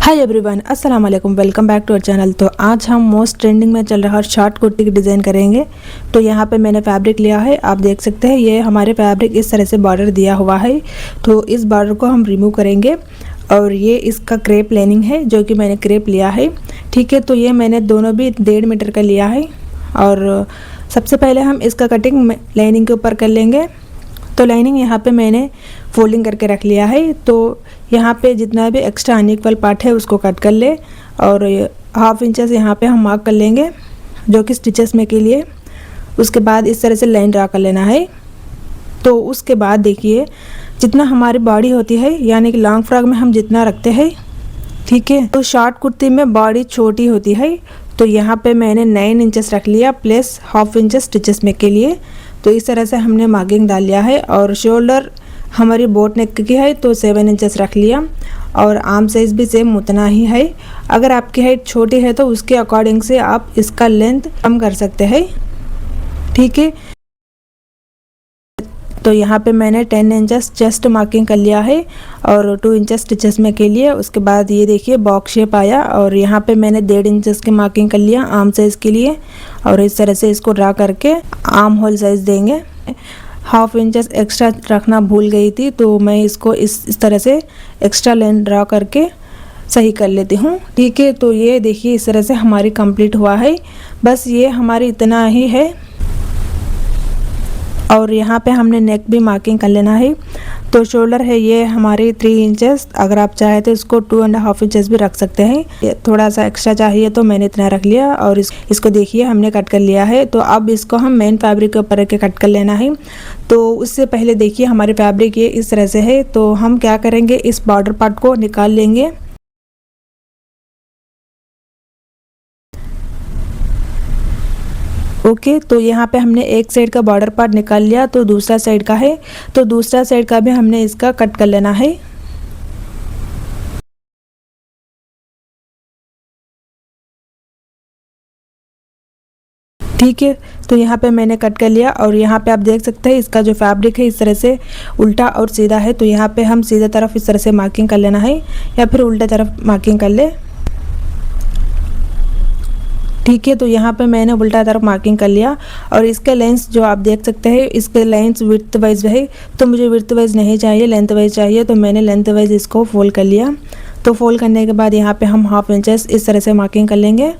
हाय everyone, अस्सलाम वालेकुम, welcome back to our channel. तो आज हम मोस्ट ट्रेंडिंग में चल रहा शॉर्ट कुर्ती की डिज़ाइन करेंगे। तो यहाँ पे मैंने फैब्रिक लिया है, आप देख सकते हैं ये हमारे फैब्रिक इस तरह से बॉर्डर दिया हुआ है। तो इस बॉर्डर को हम रिमूव करेंगे और ये इसका क्रेप लाइनिंग है जो कि मैंने क्रेप लिया है। ठीक है, तो ये मैंने दोनों भी 1.5 मीटर का लिया है। और सबसे पहले हम इसका कटिंग लाइनिंग के ऊपर कर लेंगे। तो लाइनिंग यहाँ पे मैंने फोल्डिंग करके रख लिया है। तो यहाँ पे जितना भी एक्स्ट्रा अनइक्वल पार्ट है उसको कट कर ले और 1/2 इंचेस यहाँ पे हम मार्क कर लेंगे जो कि स्टिचेस में के लिए। उसके बाद इस तरह से लाइन ड्रा कर लेना है। तो उसके बाद देखिए जितना हमारी बॉडी होती है, यानी कि लॉन्ग फ्रॉक में हम जितना रखते हैं, ठीक है, तो शॉर्ट कुर्ती में बॉडी छोटी होती है। तो यहाँ पे मैंने 9 इंचेस रख लिया प्लस 1/2 इंचेस स्टिचेस में के लिए। तो इस तरह से हमने मार्किंग डाल लिया है। और शोल्डर हमारी बोट नेक की है तो 7 इंचेस रख लिया और आर्म साइज़ भी सेम उतना ही है। अगर आपकी हाइट छोटी है तो उसके अकॉर्डिंग से आप इसका लेंथ कम कर सकते हैं, ठीक है। तो यहाँ पे मैंने 10 इंचेस चेस्ट मार्किंग कर लिया है और 2 इंचेस स्टिचेस में के लिए। उसके बाद ये देखिए बॉक्स शेप आया और यहाँ पे मैंने 1.5 इंचेस की मार्किंग कर लिया आर्म साइज़ के लिए। और इस तरह से इसको ड्रा करके आर्म होल साइज़ देंगे। 1/2 इंचेस एक्स्ट्रा रखना भूल गई थी, तो मैं इसको इस तरह से एक्स्ट्रा लाइन ड्रा करके सही कर लेती हूँ, ठीक है। तो ये देखिए इस तरह से हमारी कंप्लीट हुआ है। बस ये हमारी इतना ही है। और यहाँ पे हमने नेक भी मार्किंग कर लेना है। तो शोल्डर है ये हमारे 3 इंचेस, अगर आप चाहे तो इसको 2.5 इंचेस भी रख सकते हैं। थोड़ा सा एक्स्ट्रा चाहिए तो मैंने इतना रख लिया। और इसको देखिए हमने कट कर लिया है। तो अब इसको हम मेन फैब्रिक के ऊपर रख के कट कर लेना है। तो उससे पहले देखिए हमारे फैब्रिक ये इस तरह से है। तो हम क्या करेंगे, इस बॉर्डर पार्ट को निकाल लेंगे। ओके, तो यहाँ पे हमने एक साइड का बॉर्डर पार्ट निकाल लिया, तो दूसरा साइड का है। तो दूसरा साइड का भी हमने इसका कट कर लेना है, ठीक है। तो यहाँ पे मैंने कट कर लिया और यहाँ पे आप देख सकते हैं इसका जो फैब्रिक है इस तरह से उल्टा और सीधा है। तो यहाँ पे हम सीधे तरफ इस तरह से मार्किंग कर लेना है या फिर उल्टे तरफ मार्किंग कर ले, ठीक है। तो यहाँ पे मैंने उल्टा तरफ मार्किंग कर लिया। और इसके लेंथ जो आप देख सकते हैं, इसके लेंथ विड्थ वाइज है। तो मुझे विड्थ वाइज नहीं चाहिए, लेंथ वाइज चाहिए। तो मैंने लेंथ वाइज इसको फोल्ड कर लिया। तो फोल्ड करने के बाद यहाँ पे हम 1/2 इंचेस इस तरह से मार्किंग कर लेंगे।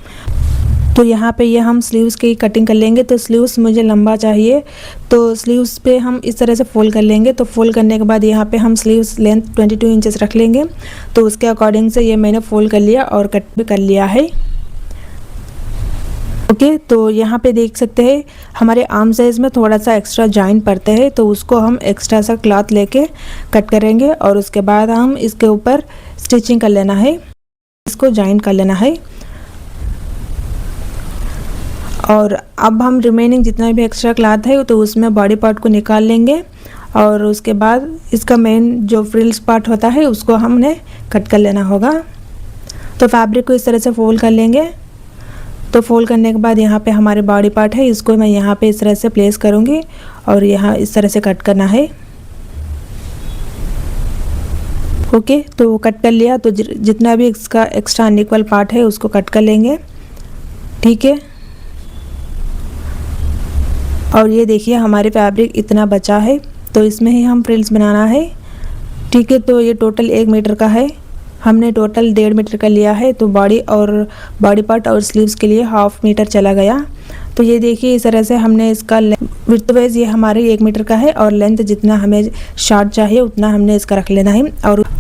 तो यहाँ पे ये हम स्लीव्स की कटिंग कर लेंगे। तो स्लीव्स मुझे लंबा चाहिए, तो स्लीव्स पे हम इस तरह से फोल्ड कर लेंगे। तो फोल्ड करने के बाद यहाँ पे हम स्लीव्स लेंथ 22 इंचेस रख लेंगे। तो उसके अकॉर्डिंग से ये मैंने फोल्ड कर लिया और कट भी कर लिया है, ओके। तो यहाँ पे देख सकते हैं हमारे आर्म साइज़ में थोड़ा सा एक्स्ट्रा जॉइंट पड़ते हैं। तो उसको हम एक्स्ट्रा सा क्लॉथ लेके कट करेंगे और उसके बाद हम इसके ऊपर स्टिचिंग कर लेना है, इसको जॉइंट कर लेना है। और अब हम रिमेनिंग जितना भी एक्स्ट्रा क्लॉथ है तो उसमें बॉडी पार्ट को निकाल लेंगे और उसके बाद इसका मेन जो फ्रिल्स पार्ट होता है उसको हमने कट कर लेना होगा। तो फैब्रिक को इस तरह से फोल्ड कर लेंगे। तो फोल्ड करने के बाद यहाँ पे हमारे बॉडी पार्ट है, इसको मैं यहाँ पे इस तरह से प्लेस करूँगी और यहाँ इस तरह से कट करना है, ओके। तो कट कर लिया। तो जितना भी इसका एक्स्ट्रा अनइक्वल पार्ट है उसको कट कर लेंगे, ठीक है। और ये देखिए हमारे फैब्रिक इतना बचा है, तो इसमें ही हम फ्रिल्स बनाना है, ठीक है। तो ये टोटल 1 मीटर का है, हमने टोटल 1.5 मीटर का लिया है। तो बॉडी पार्ट और स्लीव्स के लिए 1/2 मीटर चला गया। तो ये देखिए इस तरह से हमने इसका विड्थ वाइज ये हमारे 1 मीटर का है और लेंथ जितना हमें शॉर्ट चाहिए उतना हमने इसका रख लेना है।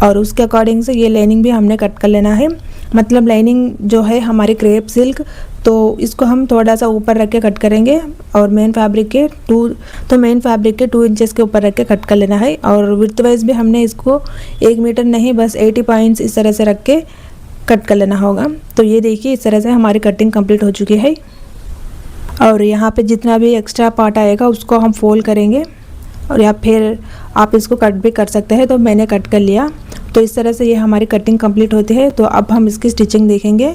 और उसके अकॉर्डिंग से ये लाइनिंग भी हमने कट कर लेना है। मतलब लाइनिंग जो है हमारी क्रेप सिल्क, तो इसको हम थोड़ा सा ऊपर रख के कट करेंगे और मेन फैब्रिक के 2 इंचेस के ऊपर रख के कट कर लेना है। और विड्थ वाइज भी हमने इसको 1 मीटर नहीं, बस 80 पॉइंट्स इस तरह से रख के कट कर लेना होगा। तो ये देखिए इस तरह से हमारी कटिंग कंप्लीट हो चुकी है। और यहाँ पे जितना भी एक्स्ट्रा पार्ट आएगा उसको हम फोल्ड करेंगे और या फिर आप इसको कट भी कर सकते हैं। तो मैंने कट कर लिया। तो इस तरह से ये हमारी कटिंग कंप्लीट होती है। तो अब हम इसकी स्टिचिंग देखेंगे।